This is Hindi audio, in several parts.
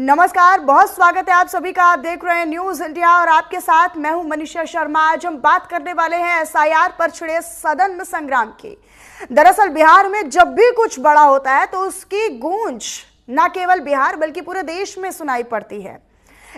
नमस्कार, बहुत स्वागत है आप सभी का। आप देख रहे हैं न्यूज इंडिया और आपके साथ मैं हूं मनीषा शर्मा। आज हम बात करने वाले हैं एसआईआर पर छिड़े सदन में संग्राम की। दरअसल बिहार में जब भी कुछ बड़ा होता है तो उसकी गूंज न केवल बिहार बल्कि पूरे देश में सुनाई पड़ती है।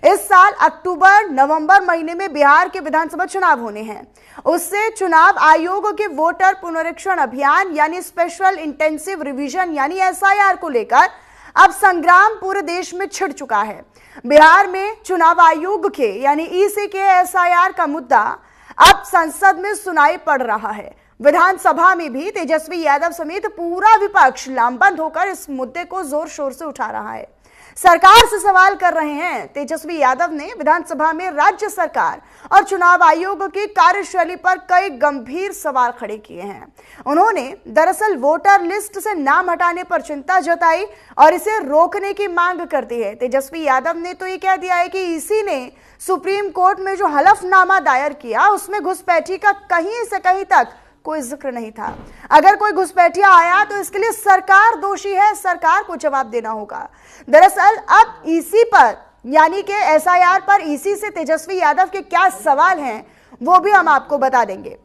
इस साल अक्टूबर नवंबर महीने में बिहार के विधानसभा चुनाव होने हैं। उससे चुनाव आयोग के वोटर पुनरीक्षण अभियान यानी स्पेशल इंटेंसिव रिवीजन यानी एसआईआर को लेकर अब संग्राम पूरे देश में छिड़ चुका है। बिहार में चुनाव आयोग के यानी ईसी के एसआईआर का मुद्दा अब संसद में सुनाई पड़ रहा है। विधानसभा में भी तेजस्वी यादव समेत पूरा विपक्ष लामबंद होकर इस मुद्दे को जोर शोर से उठा रहा है। सरकार से सवाल कर रहे हैं। तेजस्वी यादव ने विधानसभा में राज्य सरकार और चुनाव आयोग की कार्यशैली पर कई गंभीर सवाल खड़े किए हैं। उन्होंने दरअसल वोटर लिस्ट से नाम हटाने पर चिंता जताई और इसे रोकने की मांग करती है। तेजस्वी यादव ने तो ये कह दिया है कि इसी ने सुप्रीम कोर्ट में जो हलफनामा दायर किया उसमें घुसपैठी का कहीं से कहीं तक कोई जिक्र नहीं था। अगर कोई घुसपैठिया आया तो इसके लिए सरकार दोषी है, सरकार को जवाब देना होगा। दरअसल अब ईसी पर यानी कि एसआईआर पर ईसी से तेजस्वी यादव के क्या सवाल हैं वो भी हम आपको बता देंगे।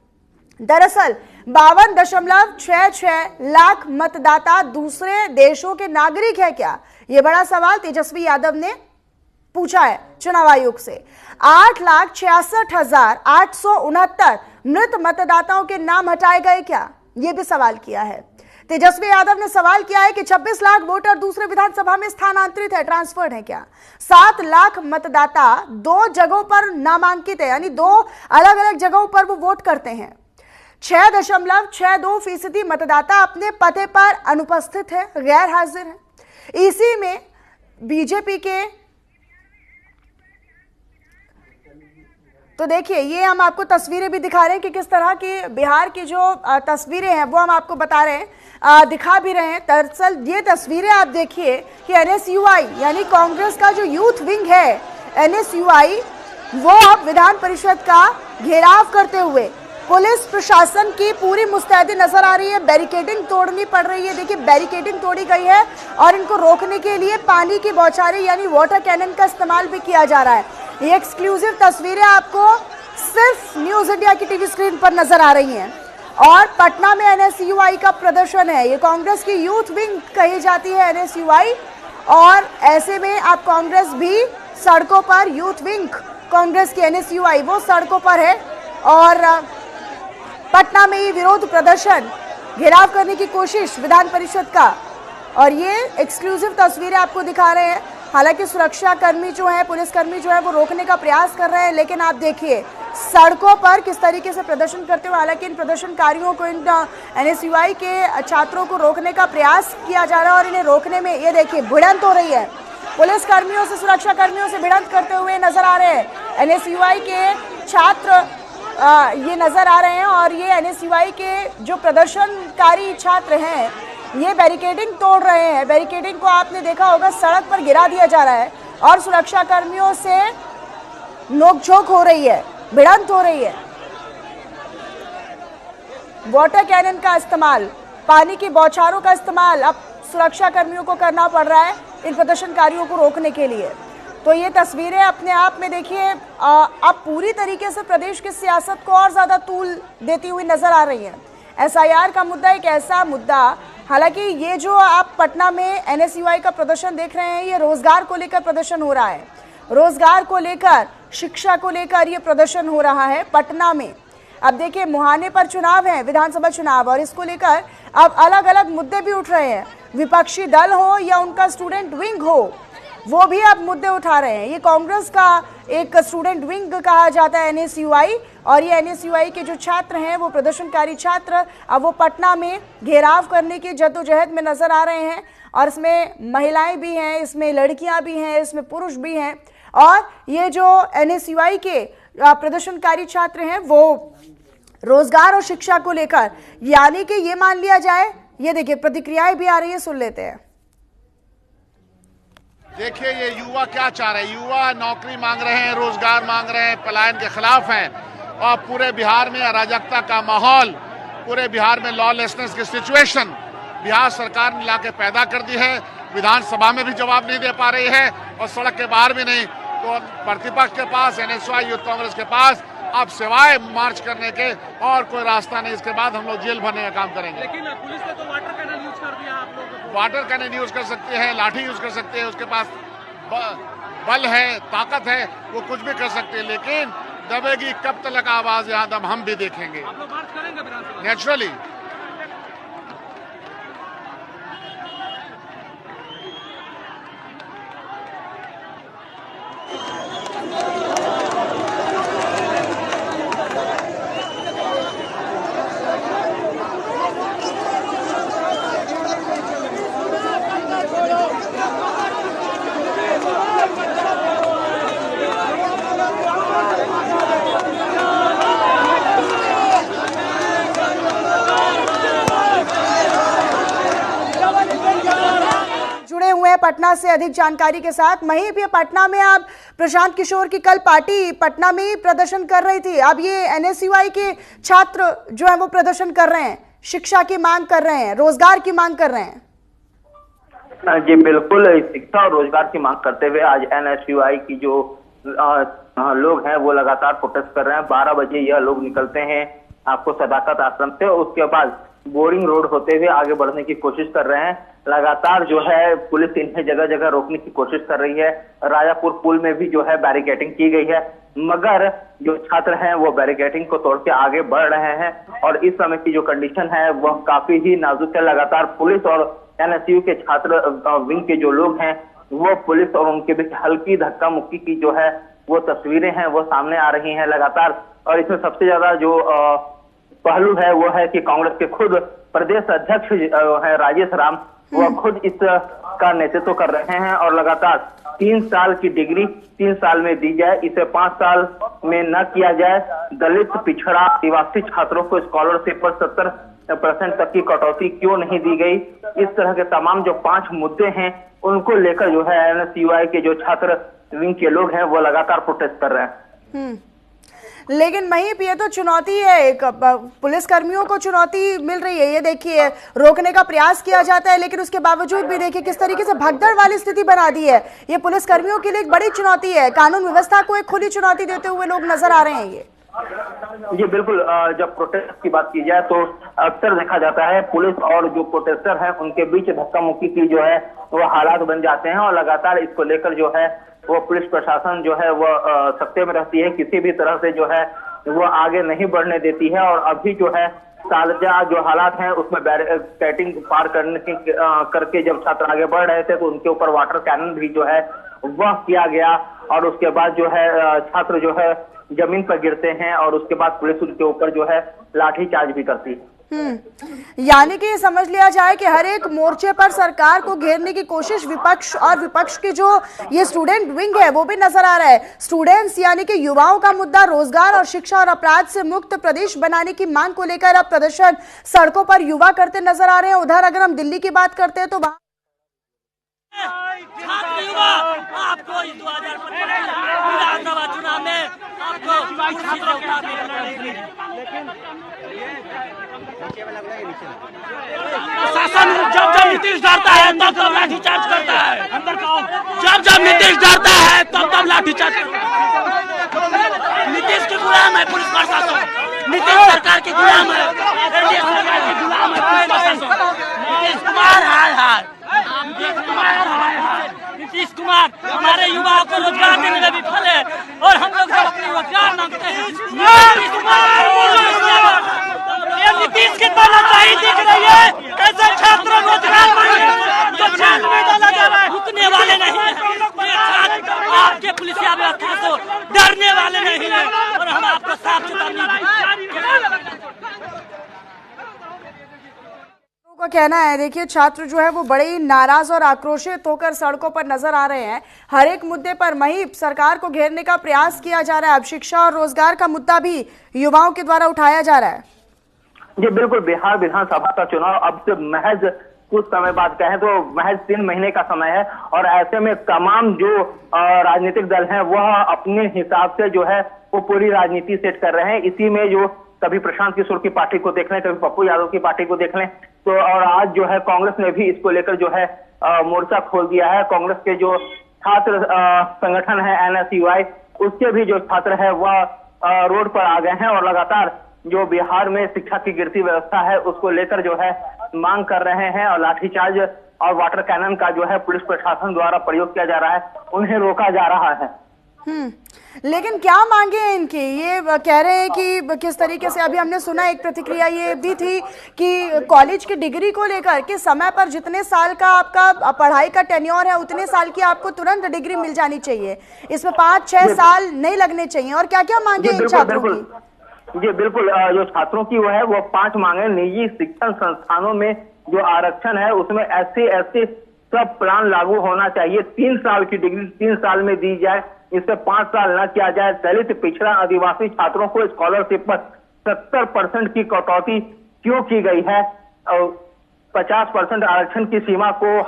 दरअसल 52.66 लाख मतदाता दूसरे देशों के नागरिक है क्या? ये बड़ा सवाल तेजस्वी यादव ने पूछा है चुनाव आयोग से। 8,66,869 मृत मतदाताओं के नाम हटाए गए क्या? यह भी सवाल किया है। तेजस्वी यादव ने सवाल किया है कि 26 लाख वोटर दूसरे विधानसभा में स्थानांतरित है, ट्रांसफर्ड है क्या? 7 लाख मतदाता 2 जगहों पर नामांकित है यानी 2 अलग अलग जगहों पर वो वोट करते हैं। 6.62% मतदाता अपने पते पर अनुपस्थित है, गैर हाजिर है। इसी में बीजेपी के तो देखिए ये हम आपको तस्वीरें भी दिखा रहे हैं कि किस तरह की बिहार की जो तस्वीरें हैं वो हम आपको बता रहे हैं, दिखा भी रहे हैं। दरअसल ये तस्वीरें आप देखिए कि एनएसयूआई यानी कांग्रेस का जो यूथ विंग है एनएसयूआई वो अब विधान परिषद का घेराव करते हुए पुलिस प्रशासन की पूरी मुस्तैदी नजर आ रही है। बैरिकेडिंग तोड़नी पड़ रही है। देखिए बैरिकेडिंग तोड़ी गई है और इनको रोकने के लिए पानी की बौछारें यानी वाटर कैनन का इस्तेमाल भी किया जा रहा है। ये एक्सक्लूसिव तस्वीरें आपको सिर्फ न्यूज इंडिया की टीवी स्क्रीन पर नजर आ रही हैं। और पटना में एनएसयूआई का प्रदर्शन है। ये कांग्रेस की यूथ विंग कही जाती है एनएसयूआई और ऐसे में आप कांग्रेस भी सड़कों पर, यूथ विंग कांग्रेस की एनएसयूआई वो सड़कों पर है और पटना में ये विरोध प्रदर्शन, घेराव करने की कोशिश विधान परिषद का। और ये एक्सक्लूसिव तस्वीरें आपको दिखा रहे हैं। हालांकि सुरक्षा कर्मी जो है, पुलिसकर्मी जो है वो रोकने का प्रयास कर रहे हैं, लेकिन आप देखिए सड़कों पर किस तरीके से प्रदर्शन करते हुए, हालांकि इन प्रदर्शनकारियों को, इन एनएसयूआई के छात्रों को रोकने का प्रयास किया जा रहा है और इन्हें रोकने में ये देखिए भिड़ंत हो रही है। पुलिसकर्मियों से, सुरक्षा कर्मियों से भिड़ंत करते हुए नजर आ रहे हैं एनएसयूआई के छात्र, ये नजर आ रहे हैं। और ये एनएसयूआई के जो प्रदर्शनकारी छात्र हैं ये बैरिकेडिंग तोड़ रहे हैं। बैरिकेडिंग को आपने देखा होगा, सड़क पर गिरा दिया जा रहा है और सुरक्षा कर्मियों से नोकझोंक हो रही है, भिड़ंत हो रही है। वाटर कैनन का इस्तेमाल, पानी की बौछारों का इस्तेमाल अब सुरक्षा कर्मियों को करना पड़ रहा है इन प्रदर्शनकारियों को रोकने के लिए। तो ये तस्वीरें अपने आप में देखिए अब पूरी तरीके से प्रदेश की सियासत को और ज्यादा तूल देती हुई नजर आ रही है। एसआईआर का मुद्दा एक ऐसा मुद्दा, हालांकि ये जो आप पटना में एनएसयूआई का प्रदर्शन देख रहे हैं ये रोजगार को लेकर प्रदर्शन हो रहा है। रोजगार को लेकर, शिक्षा को लेकर ये प्रदर्शन हो रहा है पटना में। अब देखिए मुहाने पर चुनाव है, विधानसभा चुनाव, और इसको लेकर अब अलग अलग मुद्दे भी उठ रहे हैं। विपक्षी दल हो या उनका स्टूडेंट विंग हो वो भी अब मुद्दे उठा रहे हैं। ये कांग्रेस का एक स्टूडेंट विंग कहा जाता है एनएसयूआई और ये एनएसयूआई के जो छात्र हैं वो प्रदर्शनकारी छात्र अब वो पटना में घेराव करने की जद्दोजहद में नजर आ रहे हैं। और इसमें महिलाएं भी हैं, इसमें लड़कियां भी हैं, इसमें पुरुष भी हैं। और ये जो एनएसयूआई के प्रदर्शनकारी छात्र हैं वो रोजगार और शिक्षा को लेकर, यानी कि ये मान लिया जाए, ये देखिए प्रतिक्रियाएं भी आ रही है, सुन लेते हैं। देखिए ये युवा क्या चाह रहे हैं। युवा नौकरी मांग रहे हैं, रोजगार मांग रहे हैं, पलायन के खिलाफ हैं और पूरे बिहार में अराजकता का माहौल, पूरे बिहार में लॉलेसनेस की सिचुएशन बिहार सरकार ने लाके पैदा कर दी है। विधानसभा में भी जवाब नहीं दे पा रही है और सड़क के बाहर भी नहीं। तो प्रतिपक्ष के पास, NSY यूथ कांग्रेस के पास अब सिवाय मार्च करने के और कोई रास्ता नहीं। इसके बाद हम लोग जेल भरने का काम करेंगे। लेकिन पुलिस ने तो वाटर कैनन यूज कर दिया। आप लोग वाटर कैनन यूज कर सकते हैं, लाठी यूज कर सकते हैं, उसके पास बल है, ताकत है, वो कुछ भी कर सकते हैं। लेकिन दबेगी कब तक आवाज, यहाँ दम हम भी देखेंगे। आप लोग मार्च करेंगे विधानसभा? नेचुरली। पटना से अधिक जानकारी के साथ महिप, ये पटना में आप प्रशांत किशोर की कल पार्टी पटना में ही प्रदर्शन कर रही थी, अब ये NSY के छात्र जो है वो प्रदर्शन कर रहे हैं, शिक्षा की मांग कर रहे हैं, रोजगार की मांग कर रहे हैं। जी बिल्कुल, शिक्षा और रोजगार की मांग करते हुए आज NSY की जो लोग हैं वो लगातार प्रोटेस्ट कर रहे हैं। 12 बजे यह लोग निकलते हैं आपको सदाकत आश्रम से, उसके बाद बोरिंग रोड होते हुए आगे बढ़ने की कोशिश कर रहे हैं। लगातार जो है पुलिस इन्हें जगह जगह रोकने की कोशिश कर रही है। राजापुर पुल में भी जो है बैरिकेडिंग की गई है, मगर जो छात्र हैं वो बैरिकेडिंग को तोड़ के आगे बढ़ रहे हैं और इस समय की जो कंडीशन है वह काफी ही नाजुक है। लगातार पुलिस और NSU के छात्र विंग के जो लोग हैं वो पुलिस और उनके बीच हल्की धक्का मुक्की की जो है वो तस्वीरें हैं वो सामने आ रही हैं लगातार। और इसमें सबसे ज्यादा जो पहलू है वो है कि कांग्रेस के खुद प्रदेश अध्यक्ष है राजेश राम, वह खुद इस का नेतृत्व कर रहे हैं और लगातार 3 साल की डिग्री 3 साल में दी जाए, इसे 5 साल में न किया जाए। दलित, पिछड़ा, आदिवासी छात्रों को स्कॉलरशिप पर 70% तक की कटौती क्यों नहीं दी गई, इस तरह के तमाम जो 5 मुद्दे हैं उनको लेकर जो है NSY के जो छात्र विंग के लोग हैं वो लगातार प्रोटेस्ट कर रहे हैं। लेकिन महिप, ये तो चुनौती है, एक पुलिस कर्मियों को चुनौती मिल रही है। ये देखिए, रोकने का प्रयास किया जाता है लेकिन उसके बावजूद भी देखिए किस तरीके से भगदड़ वाली स्थिति बना दी है। ये पुलिस कर्मियों के लिए एक बड़ी चुनौती है, कानून व्यवस्था को एक खुली चुनौती देते हुए लोग नजर आ रहे हैं। ये बिल्कुल, जब प्रोटेस्ट की बात की जाए तो अक्सर देखा जाता है पुलिस और जो प्रोटेस्टर हैं उनके बीच धक्का मुक्की की जो है वो हालात बन जाते हैं और लगातार इसको लेकर जो है वो पुलिस प्रशासन जो है वो सत्ते में रहती है, किसी भी तरह से जो है वो आगे नहीं बढ़ने देती है। और अभी जो है ताजा जो हालात हैं उसमें बैरिकेडिंग पार करने की करके जब छात्र आगे बढ़ रहे थे तो उनके ऊपर वाटर कैनन भी जो है वह किया गया और उसके बाद जो है छात्र जो है जमीन पर गिरते हैं और उसके बाद पुलिस उनके ऊपर जो है लाठीचार्ज भी करती है। यानी कि ये समझ लिया जाए कि हर एक मोर्चे पर सरकार को घेरने की कोशिश विपक्ष और विपक्ष के जो ये स्टूडेंट विंग है वो भी नजर आ रहा है। स्टूडेंट्स यानी कि युवाओं का मुद्दा रोजगार और शिक्षा और अपराध से मुक्त प्रदेश बनाने की मांग को लेकर अब प्रदर्शन सड़कों पर युवा करते नजर आ रहे हैं। उधर अगर हम दिल्ली की बात करते हैं तो वहां छात्र युवा आपको इस 2025 विधानसभा चुनाव में आपको कुर्सी से उतारने शासन जब नीतीश डरता है तब लाठीचार्ज करता है, जब नीतीश डरता है तब लाठीचार्ज करता है। नीतीश के गुलाम है पुलिस प्रशासन, नीतीश सरकार के गुलाम है, एनडीए सरकार के गुलाम है पुलिस प्रशासन। नीतीश कुमार हाय हाय, नीतीश कुमार हमारे युवाओं को रोजगार देने में विफल है और हम लोग सब अपने रोजगार मांगते हैं। नीतीश की तानाशाही दिख रही है, कैसे छात्र रोजगार मांगे तो जेल में डाला जा रहा है, रुकने वाले नहीं है। आपके पुलिसिया व्यवस्था से डरने वाले नहीं है और हम आपको साफ चेतावनी का कहना है। देखिए, छात्र जो है वो बड़े ही नाराज और आक्रोशित होकर सड़कों पर नजर आ रहे हैं। हर एक मुद्दे पर महिप सरकार को घेरने का प्रयास किया जा रहा है। अब शिक्षा और रोजगार का मुद्दा भी युवाओं के द्वारा उठाया जा रहा है। जी बिल्कुल, बिहार विधानसभा का चुनाव अब से महज कुछ समय बाद कहें तो महज 3 महीने का समय है और ऐसे में तमाम जो राजनीतिक दल हैं वह अपने हिसाब से जो है वो पूरी राजनीति सेट कर रहे हैं। इसी में जो कभी प्रशांत किशोर की पार्टी को देख लें, कभी पप्पू यादव की पार्टी को देख लें, तो और आज जो है कांग्रेस ने भी इसको लेकर जो है मोर्चा खोल दिया है। कांग्रेस के जो छात्र संगठन है NSUI, उसके भी जो छात्र है वह रोड पर आ गए हैं और लगातार जो बिहार में शिक्षा की गिरती व्यवस्था है उसको लेकर जो है मांग कर रहे हैं और लाठीचार्ज और वाटर कैनन का जो है पुलिस प्रशासन द्वारा प्रयोग किया जा रहा है, उन्हें रोका जा रहा है। लेकिन क्या मांगे हैं इनकी? ये कह रहे हैं कि किस तरीके से, अभी हमने सुना एक प्रतिक्रिया ये भी थी कि कॉलेज की डिग्री को लेकर कि समय पर जितने साल का आपका पढ़ाई का टेन्योर है उतने साल की आपको तुरंत डिग्री मिल जानी चाहिए, इसमें 5-6 साल नहीं लगने चाहिए। और क्या क्या मांगे इन छात्रों की? जी बिल्कुल, जो छात्रों की वो है वो 5 मांगे। निजी शिक्षण संस्थानों में जो आरक्षण है उसमें SC ST सब प्लान लागू होना चाहिए। 3 साल की डिग्री 3 साल में दी जाए, इससे 5 साल न किया जाए। दलित, पिछड़ा, आदिवासी छात्रों को स्कॉलरशिप पर 70% की कटौती क्यों की गई है और 50% आरक्षण की सीमा को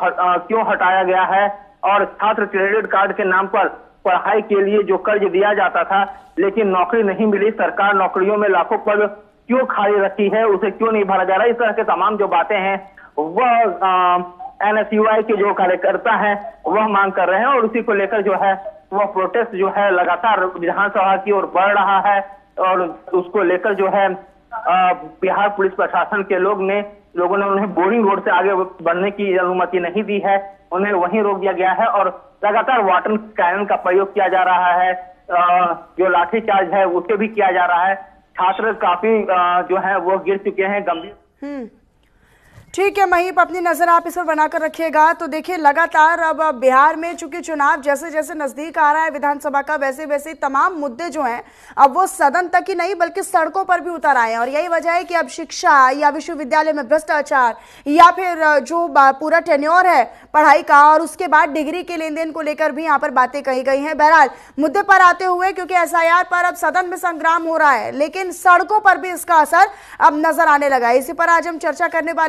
क्यों हटाया गया है, और छात्र क्रेडिट कार्ड के नाम पर पढ़ाई के लिए जो कर्ज दिया जाता था लेकिन नौकरी नहीं मिली, सरकार नौकरियों में लाखों पद क्यों खाली रखी है, उसे क्यों नहीं भरा जा रहा। इस तरह के तमाम जो बातें हैं वह NSUI के जो कार्यकर्ता हैं वह मांग कर रहे हैं और उसी को लेकर जो है वह प्रोटेस्ट जो है लगातार विधानसभा की ओर बढ़ रहा है। और उसको लेकर जो है बिहार पुलिस प्रशासन के लोगों ने उन्हें बोरिंग रोड से आगे बढ़ने की अनुमति नहीं दी है, उन्हें वहीं रोक दिया गया है और लगातार वाटर कैनन का प्रयोग किया जा रहा है। जो लाठीचार्ज है उसे भी किया जा रहा है। छात्र काफी जो है वो गिर चुके हैं गंभीर। ठीक है महीप, अपनी नजर आप इस पर बनाकर रखिएगा। तो देखिए लगातार अब बिहार में चूंकि चुनाव जैसे जैसे नजदीक आ रहा है विधानसभा का, वैसे वैसे तमाम मुद्दे जो हैं अब वो सदन तक ही नहीं बल्कि सड़कों पर भी उतर आए हैं। और यही वजह है कि अब शिक्षा या विश्वविद्यालय में भ्रष्टाचार या फिर जो पूरा टेन्योर है पढ़ाई का और उसके बाद डिग्री के लेन देन को लेकर भी यहाँ पर बातें कही गई हैं। बहरहाल मुद्दे पर आते हुए, क्योंकि SIR पर अब सदन में संग्राम हो रहा है लेकिन सड़कों पर भी इसका असर अब नजर आने लगा है। इसी पर आज हम चर्चा करने वाले